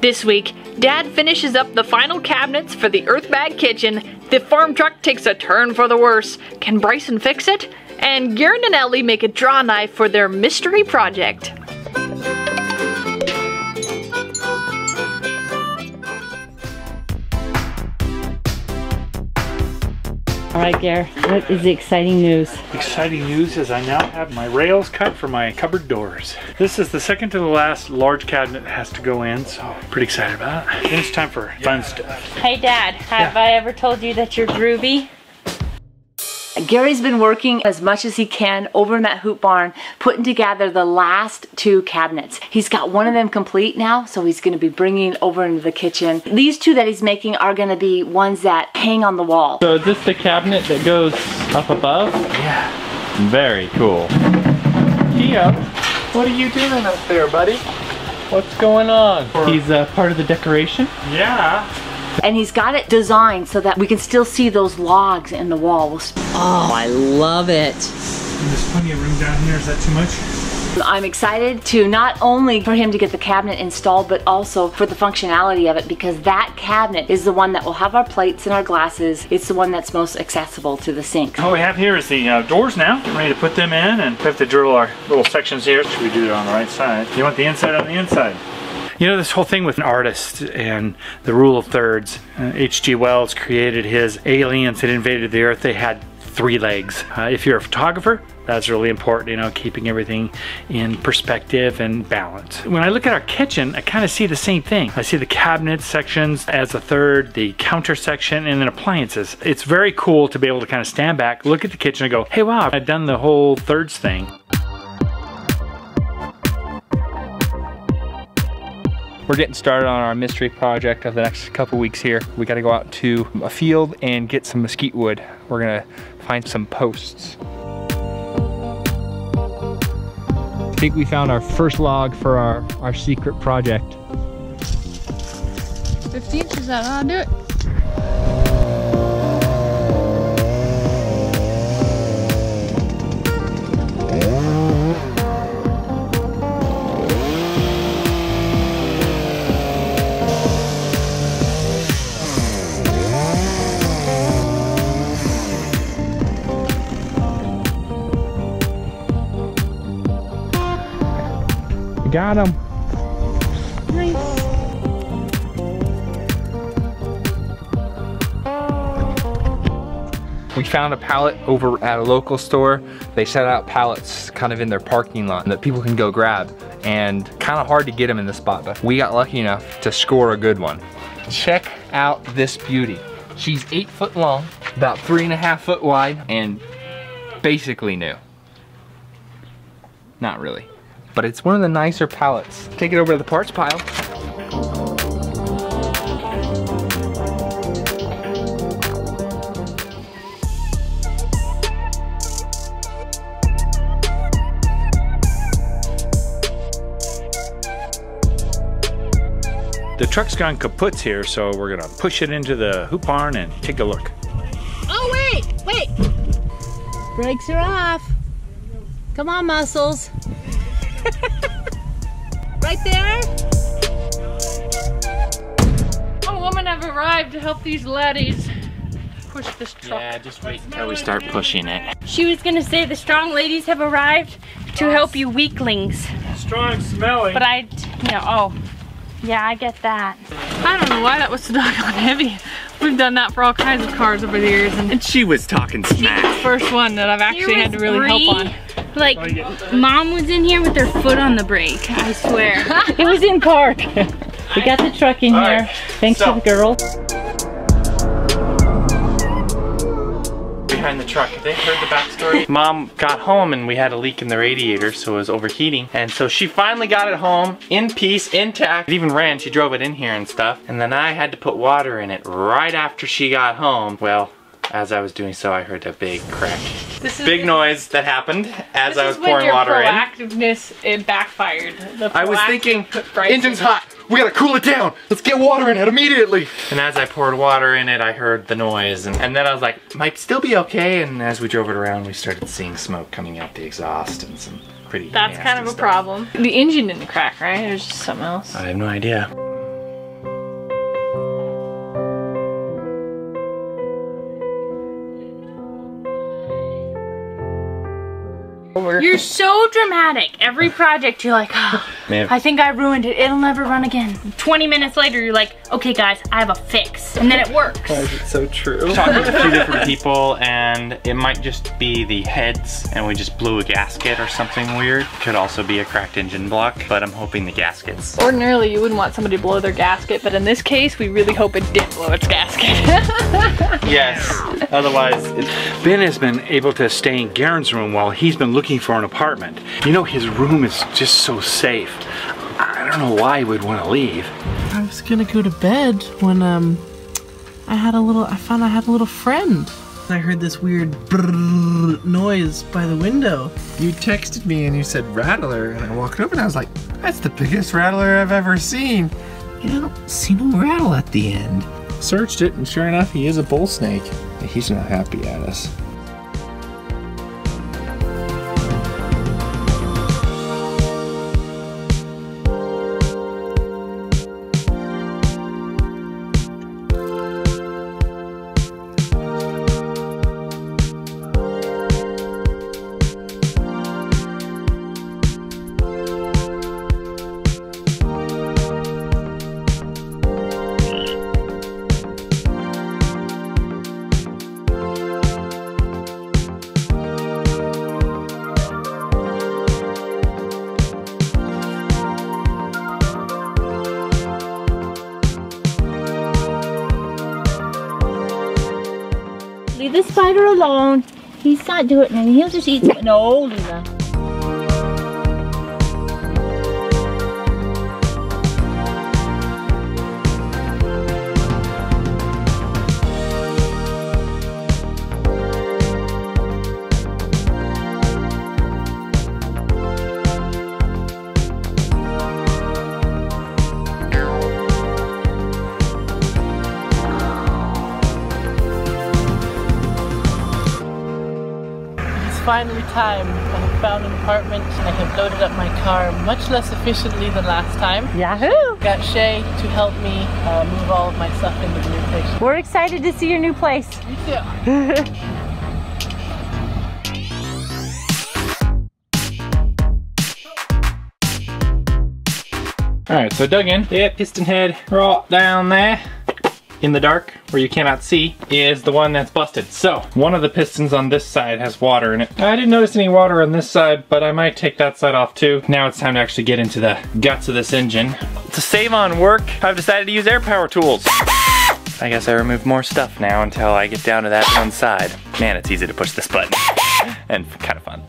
This week, Dad finishes up the final cabinets for the Earthbag kitchen, the farm truck takes a turn for the worse, can Bryson fix it? And Garen and Ellie make a DrawKnife for their mystery project. All right, Gare, what is the exciting news? Exciting news is I now have my rails cut for my cupboard doors. This is the second to the last large cabinet that has to go in, so pretty excited about it. And it's time for fun stuff. Hey, Dad, have I ever told you that you're groovy? Gary's been working as much as he can over in that hoop barn, putting together the last two cabinets. He's got one of them complete now, so he's going to be bringing over into the kitchen. These two that he's making are going to be ones that hang on the wall. So is this the cabinet that goes up above? Yeah. Very cool. Kia, what are you doing up there, buddy? What's going on? He's part of the decoration? Yeah. And he's got it designed so that we can still see those logs in the wall. Oh, I love it. And there's plenty of room down here. Is that too much? I'm excited to not only for him to get the cabinet installed, but also for the functionality of it, because that cabinet is the one that will have our plates and our glasses. It's the one that's most accessible to the sink. All we have here is the doors now. Getting ready to put them in, and we have to drill our little sections here. Should we do it on the right side? You want the inside on the inside? You know, this whole thing with an artist and the rule of thirds. H.G. Wells created his aliens that invaded the earth. They had 3 legs. If you're a photographer, that's really important, you know, keeping everything in perspective and balance. When I look at our kitchen, I kind of see the same thing. I see the cabinet sections as a third, the counter section, and then appliances. It's very cool to be able to kind of stand back, look at the kitchen and go, hey, wow, I've done the whole thirds thing. We're getting started on our mystery project of the next couple weeks here. We got to go out to a field and get some mesquite wood. We're gonna find some posts. I think we found our first log for our secret project. 50 inches out, I'll do it. Got him. Nice. We found a pallet over at a local store. They set out pallets kind of in their parking lot that people can go grab, and kind of hard to get them in the spot, but we got lucky enough to score a good one. Check out this beauty. She's 8 foot long, about 3.5 foot wide, and basically new. Not really. But it's one of the nicer pallets. Take it over to the parts pile. The truck's gone kaput here, so we're gonna push it into the hoop barn and take a look. Oh, wait. Brakes are off. Come on, muscles. Right there. A woman have arrived to help these laddies push this truck. Yeah, just wait until we start pushing it. She was gonna say the strong ladies have arrived to help you weaklings. Strong smelling. But oh, yeah, I get that. I don't know why that was so doggone heavy. We've done that for all kinds of cars over the years, and she was talking smack. the first one that I've actually had to really help on. Like, Mom was in here with her foot on the brake, I swear. It was in park. We got the truck in here. Thanks to the girl. Behind the truck, have they heard the backstory? Mom got home and we had a leak in the radiator, so it was overheating. And so she finally got it home, in peace, intact. It even ran, she drove it in here and stuff. And then I had to put water in it right after she got home. Well, as I was doing so, I heard a big crack. Big noise that happened as I was pouring water in. Proactiveness, it backfired. I was thinking, engine's hot. We gotta cool it down. Let's get water in it immediately. And as I poured water in it, I heard the noise. And then I was like, might still be okay. And as we drove it around, we started seeing smoke coming out the exhaust and some pretty That's kind of a problem. The engine didn't crack, right? It was just something else. I have no idea. You're so dramatic. Every project you're like, oh, I think I ruined it. It'll never run again. 20 minutes later, you're like, okay guys, I have a fix. And then it works. Why is it so true? Talking to a few different people, and it might just be the heads and we just blew a gasket or something weird. Could also be a cracked engine block, but I'm hoping the gaskets. Ordinarily, you wouldn't want somebody to blow their gasket, but in this case, we really hope it did blow its gasket. Yes, otherwise it's... Ben has been able to stay in Garen's room while he's been looking for an apartment. You know, his room is just so safe. I don't know why he would want to leave. I was gonna go to bed when I found I had a little friend. I heard this weird brrrr noise by the window. You texted me and you said rattler, and I walked over and I was like, that's the biggest rattler I've ever seen. I don't see no rattle at the end. Searched it, and sure enough, he is a bull snake. He's not happy at us. Leave the spider alone. He's not doing it, and he'll just eat it. No, Lisa. Finally time. I have found an apartment. I have loaded up my car much less efficiently than last time. Yahoo! Got Shay to help me move all of my stuff into the new place. We're excited to see your new place. Me too. Alright, so dug in. Yeah, piston head right down there in the dark where you cannot see is the one that's busted. So one of the pistons on this side has water in it. I didn't notice any water on this side, but I might take that side off too. Now it's time to actually get into the guts of this engine. To save on work, I've decided to use air power tools. I guess I remove more stuff now until I get down to that one side. Man, it's easy to push this button and kind of fun.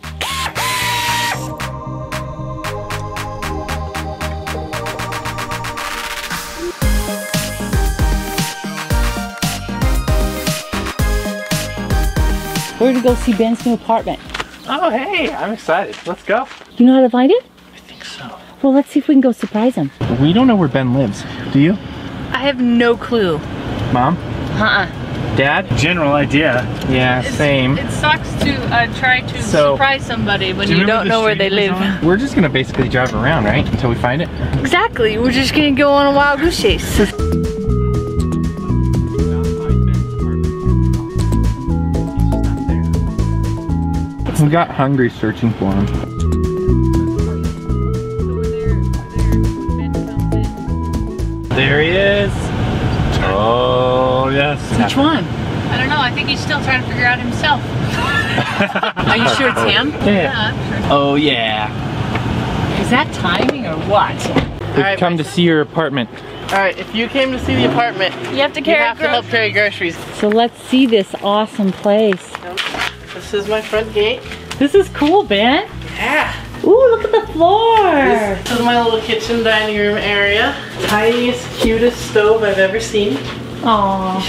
We're gonna go see Ben's new apartment. Oh, hey, I'm excited. Let's go. You know how to find it? I think so. Well, let's see if we can go surprise him. We don't know where Ben lives. Do you? I have no clue. Mom? Dad? General idea. Yeah, same. It sucks to try to So, surprise somebody when do you you don't remember the know where street they it was live. We're just gonna basically drive around, right? Until we find it. Exactly. We're just gonna go on a wild goose chase. We got hungry searching for him. There he is. Oh, yes. Which one? I don't know. I think he's still trying to figure out himself. Are you sure it's him? Yeah. Oh, yeah. Is that timing or what? We've come to see your apartment. Alright, if you came to see the apartment, You have to you carry have to help carry groceries. So let's see this awesome place. This is my front gate. This is cool, Ben. Yeah. Ooh, look at the floor. This is my little kitchen dining room area. Tiniest, cutest stove I've ever seen. Aww.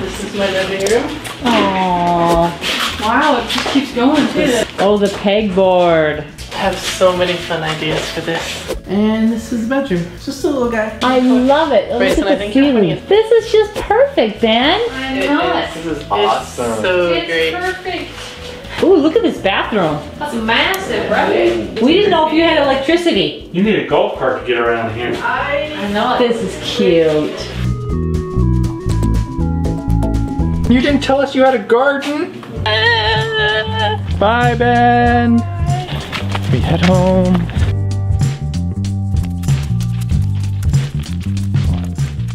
This is my living room. Aww. Wow, it just keeps going too. Oh, the pegboard. I have so many fun ideas for this. And this is the bedroom. It's just a little guy. I love it. Oh, Bryson, look I at the think you're putting ceiling. it- This is just perfect, Ben. I know it. This is It's so great. It's perfect. Ooh, look at this bathroom. That's massive, right? We didn't know if you had electricity. You need a golf cart to get around here. I know it. This is cute. You didn't tell us you had a garden? Bye, Ben. We head home.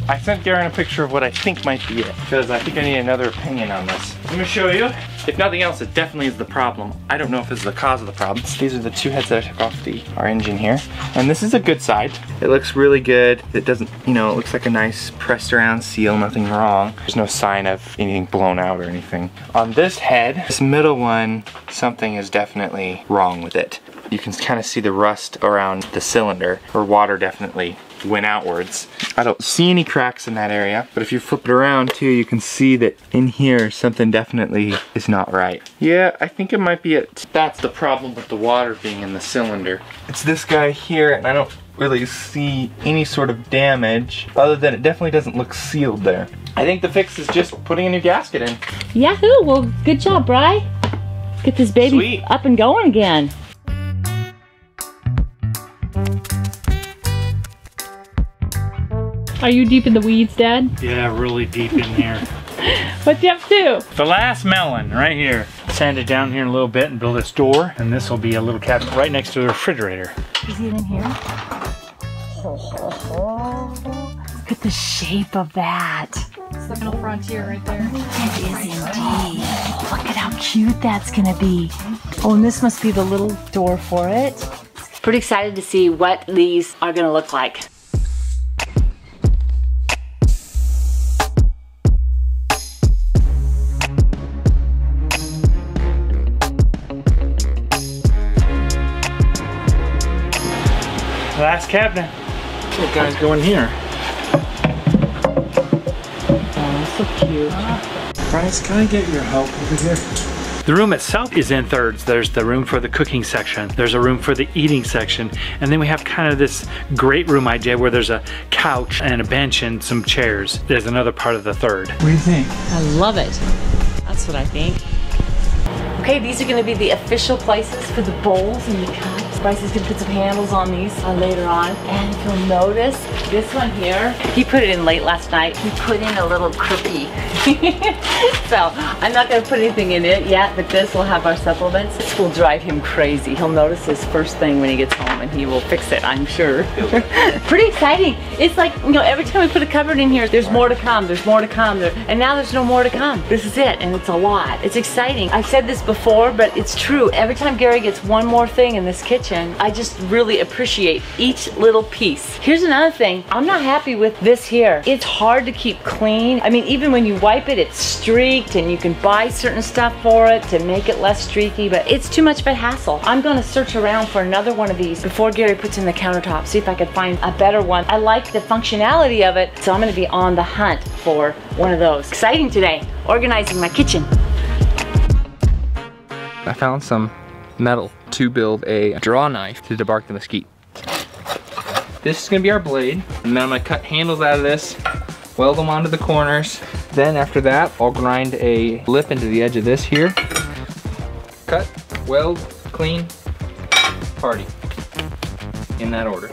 I sent Garen a picture of what I think might be it, because I think I need another opinion on this. I'm gonna show you. If nothing else, it definitely is the problem. I don't know if this is the cause of the problem. These are the two heads that I took off our engine here. And this is a good side. It looks really good. It doesn't, you know, it looks like a nice pressed around seal, nothing wrong. There's no sign of anything blown out or anything. On this head, this middle one, something is definitely wrong with it. You can kind of see the rust around the cylinder, or water definitely went outwards. I don't see any cracks in that area, but if you flip it around too, you can see that in here something definitely is not right. Yeah, I think it might be it. That's the problem with the water being in the cylinder. It's this guy here, and I don't really see any sort of damage other than it definitely doesn't look sealed there. I think the fix is just putting a new gasket in. Yahoo! Well, good job, Bri. Get this baby up and going again. Are you deep in the weeds, Dad? Yeah, really deep in here. What you up to? The last melon right here. Sand it down here a little bit and build this door, and this will be a little cabinet right next to the refrigerator. Is it in here? Look at the shape of that. It's the middle frontier right there. It is indeed. Look at how cute that's gonna be. Oh, and this must be the little door for it. Pretty excited to see what these are gonna look like. Last cabinet. What guys go in here? Oh, so cute. Bryce, can I get your help over here? The room itself is in thirds. There's the room for the cooking section. There's a room for the eating section. And then we have kind of this great room idea where there's a couch and a bench and some chairs. There's another part of the third. What do you think? I love it. That's what I think. Okay, these are gonna be the official places for the bowls and the cups. Bryce is gonna put some handles on these later on. And if you'll notice, this one here, he put it in late last night. He put in a little cookie. So, I'm not gonna put anything in it yet, but this will have our supplements. This will drive him crazy. He'll notice this first thing when he gets home and he will fix it, I'm sure. Pretty exciting. It's like, you know, every time we put a cupboard in here, there's more to come, there's more to come. And now there's no more to come. This is it, and it's a lot. It's exciting. I've said this before, but it's true. Every time Gary gets one more thing in this kitchen, I just really appreciate each little piece. Here's another thing. I'm not happy with this here. It's hard to keep clean. I mean, even when you wipe it, it's streaked, and you can buy certain stuff for it to make it less streaky, but it's too much of a hassle. I'm gonna search around for another one of these before Gary puts in the countertop, see if I can find a better one. I like the functionality of it, so I'm gonna be on the hunt for one of those. Exciting today, organizing my kitchen. I found some metal to build a DrawKnife to debark the mesquite. This is gonna be our blade, and then I'm gonna cut handles out of this, weld them onto the corners. Then after that, I'll grind a lip into the edge of this here. Cut, weld, clean, party. In that order.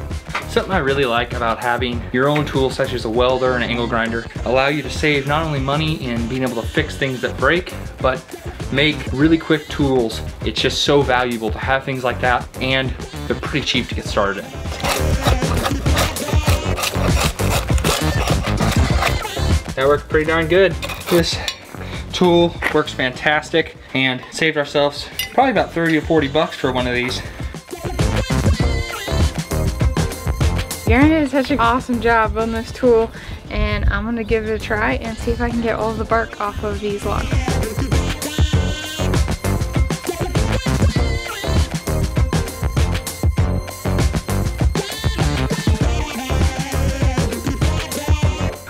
Something I really like about having your own tools such as a welder and an angle grinder allow you to save not only money in being able to fix things that break, but make really quick tools. It's just so valuable to have things like that, and they're pretty cheap to get started in. That worked pretty darn good. This tool works fantastic and saved ourselves probably about 30 or 40 bucks for one of these. Garen did such an awesome job on this tool, and I'm gonna give it a try and see if I can get all the bark off of these logs.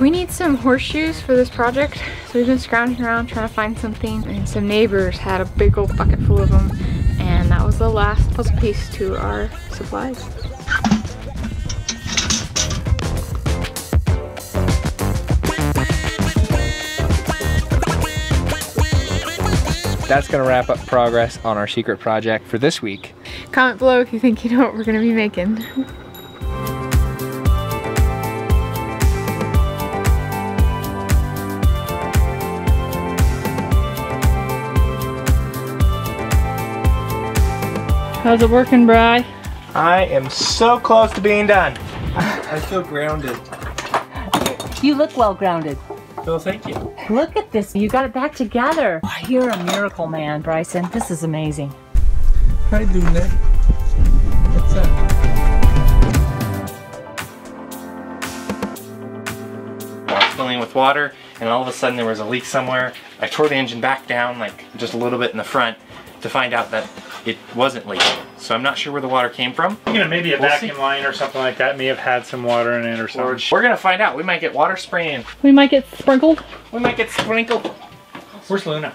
We need some horseshoes for this project, so we've been scrounging around trying to find something, and some neighbors had a big old bucket full of them, and that was the last puzzle piece to our supplies. That's gonna wrap up progress on our secret project for this week. Comment below if you think you know what we're gonna be making. How's it working, Bri? I am so close to being done. I feel grounded. You look well grounded. Well, thank you. Look at this. You got it back together. Oh, you're a miracle man, Bryson. This is amazing. Hi, Luna. What's up? I was filling with water, and all of a sudden there was a leak somewhere. I tore the engine back down, like just a little bit in the front, to find out that it wasn't leaking. So I'm not sure where the water came from. You know, maybe a vacuum line or something like that may have had some water in it or something. We're gonna find out. We might get water spraying. We might get sprinkled. We might get sprinkled. Where's Luna?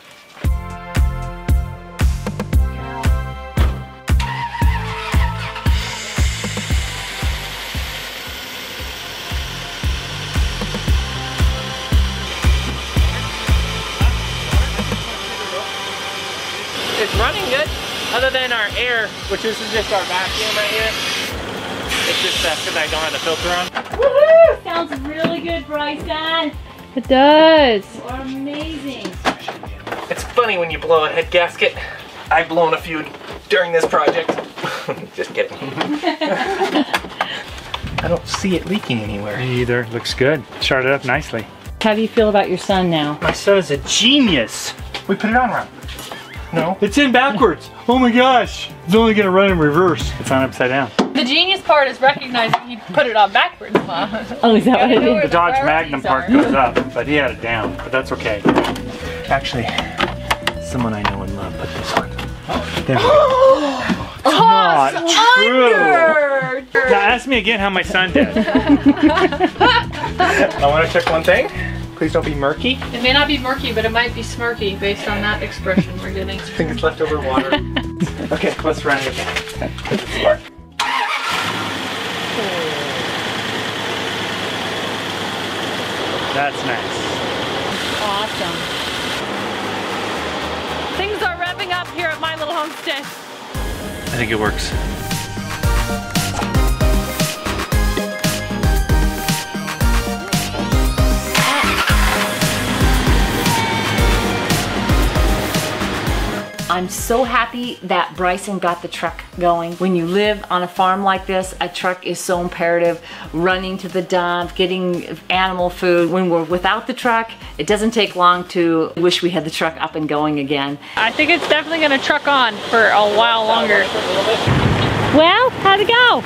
It's running good, other than our air, which this is just our vacuum right here. It's just because I don't have the filter on. Woohoo! Sounds really good, Bryson. It does. You are amazing. It's funny when you blow a head gasket. I've blown a few during this project. Just kidding. I don't see it leaking anywhere. Me either. Looks good. Started up nicely. How do you feel about your son now? My son is a genius. We put it on wrong. No. It's in backwards. Oh my gosh. It's only gonna run in reverse. It's on upside down. The genius part is recognizing he put it on backwards, Mom. Oh, is that what it is? The Dodge Magnum part goes up, but he had it down. But that's okay. Actually, someone I know and love put this on. There we go. It's not true. Now ask me again how my son did. I want to check one thing. Please don't be murky. It may not be murky, but it might be smirky based on that expression we're getting. I think it's leftover water. Okay, let's run it again. Smart. That's nice. Awesome. Things are revving up here at My Little Homestead. I think it works. I'm so happy that Bryson got the truck going. When you live on a farm like this, a truck is so imperative. Running to the dump, getting animal food. When we're without the truck, it doesn't take long to wish we had the truck up and going again. I think it's definitely gonna truck on for a while longer. Well, how'd it go?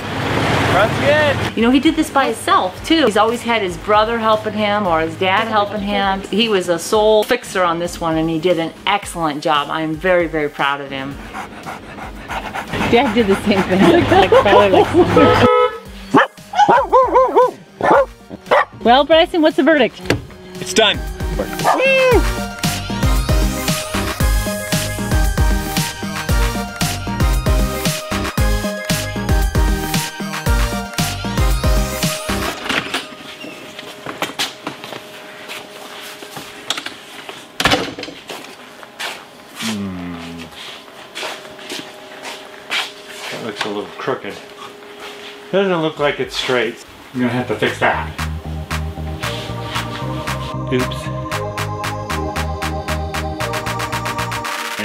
Runs good. You know, he did this by himself too. He's always had his brother helping him or his dad helping him. He was a sole fixer on this one and he did an excellent job. I'm very, very proud of him. Dad did the same thing. Well, Bryson, what's the verdict? It's done. That looks a little crooked. Doesn't look like it's straight. I'm gonna have to fix that. Oops.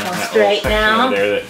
All straight now. And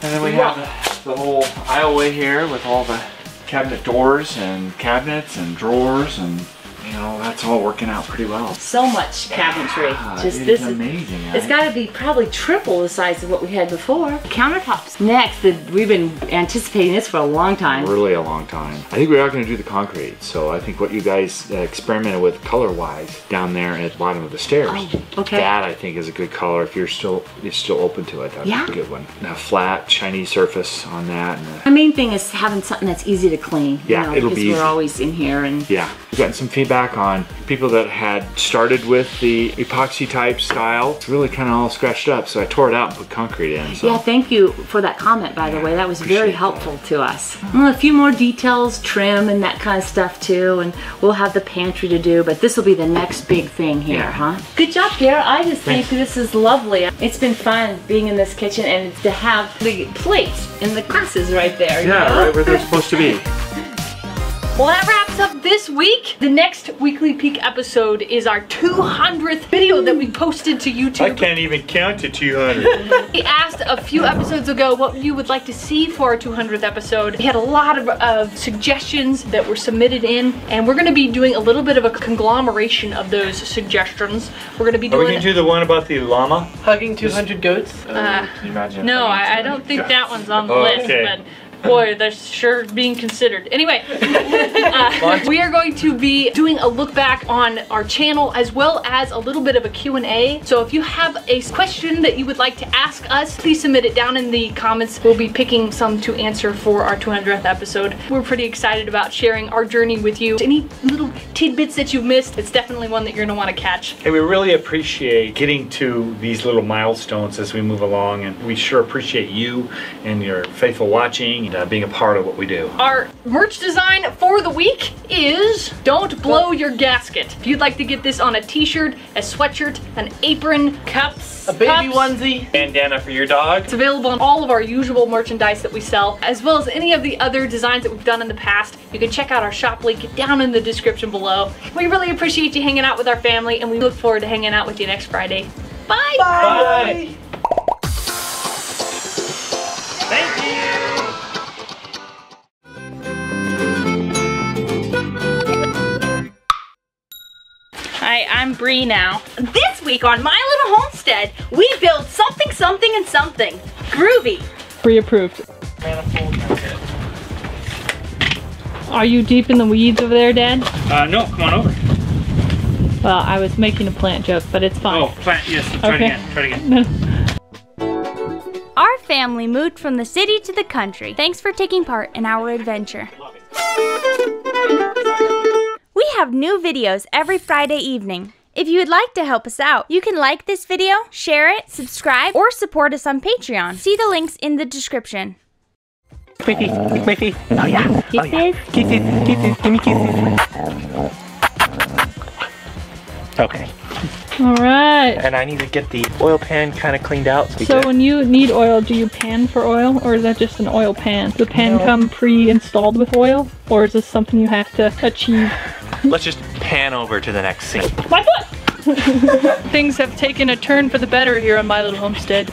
then we have the whole aisleway here with all the cabinet doors and cabinets and drawers, and you know, that's all working out pretty well. So much cabinetry. Just it this is amazing. It's got to be probably triple the size of what we had before. Countertops. Next, we've been anticipating this for a long time. Really a long time. I think we are going to do the concrete. So I think what you guys experimented with color-wise down there at the bottom of the stairs. Oh, okay. That I think is a good color if you're still open to it. That's a good one. And a flat, shiny surface on that. And the main thing is having something that's easy to clean. Yeah, you know, it'll be easy. We're always in here and yeah. We've gotten some feedback on people that had started with the epoxy type style. It's really kind of all scratched up, so I tore it out and put concrete in. So. Yeah, thank you for that comment, by the way. That was very helpful to us. Well, a few more details, trim and that kind of stuff too, and we'll have the pantry to do, but this will be the next big thing here, huh? Good job, Garen. I just think this is lovely. It's been fun being in this kitchen and to have the plates and the glasses right there. Yeah, right where they're supposed to be. Well, that wraps up this week. The next Weekly Peek episode is our 200th video that we posted to YouTube. I can't even count to 200. We asked a few episodes ago what you would like to see for our 200th episode. We had a lot of suggestions that were submitted in, and we're going to be doing a little bit of a conglomeration of those suggestions. We're going to be Are we doing... going to do the one about the llama? Hugging 200 goats? Can you imagine? No, I don't think that one's on the list, okay. but boy, that's sure being considered. Anyway, we are going to be doing a look back on our channel as well as a little bit of a Q&A. So if you have a question that you would like to ask us, please submit it down in the comments. We'll be picking some to answer for our 200th episode. We're pretty excited about sharing our journey with you. Any little tidbits that you've missed, it's definitely one that you're gonna want to catch. Hey, we really appreciate getting to these little milestones as we move along, and we sure appreciate you and your faithful watching and being a part of what we do. Our merch design for the week is Don't Blow Your Gasket. If you'd like to get this on a t-shirt, a sweatshirt, an apron, cups, A baby onesie. Bandana for your dog. it's available on all of our usual merchandise that we sell, as well as any of the other designs that we've done in the past. You can check out our shop link down in the description below. We really appreciate you hanging out with our family, and we look forward to hanging out with you next Friday. Bye! Bye. Thank you! Hi, I'm Bree now. This week on My Little Homestead, we build something, something, and something. Groovy. Pre-approved. Are you deep in the weeds over there, Dad? No, come on over. Well, I was making a plant joke, but it's fine. Oh, plant, yes, try Okay. it again, try it again. Our family moved from the city to the country. Thanks for taking part in our adventure. We have new videos every Friday evening. If you would like to help us out, you can like this video, share it, subscribe, or support us on Patreon. See the links in the description. Squeaky, squeaky. Oh yeah. Kisses? Kisses, kisses, give me kisses. Okay. All right. And I need to get the oil pan kind of cleaned out. So when you need oil, do you pan for oil, or is that just an oil pan? Does the pan come pre-installed with oil, or is this something you have to achieve? Let's just pan over to the next scene. My foot! Things have taken a turn for the better here on My Little Homestead.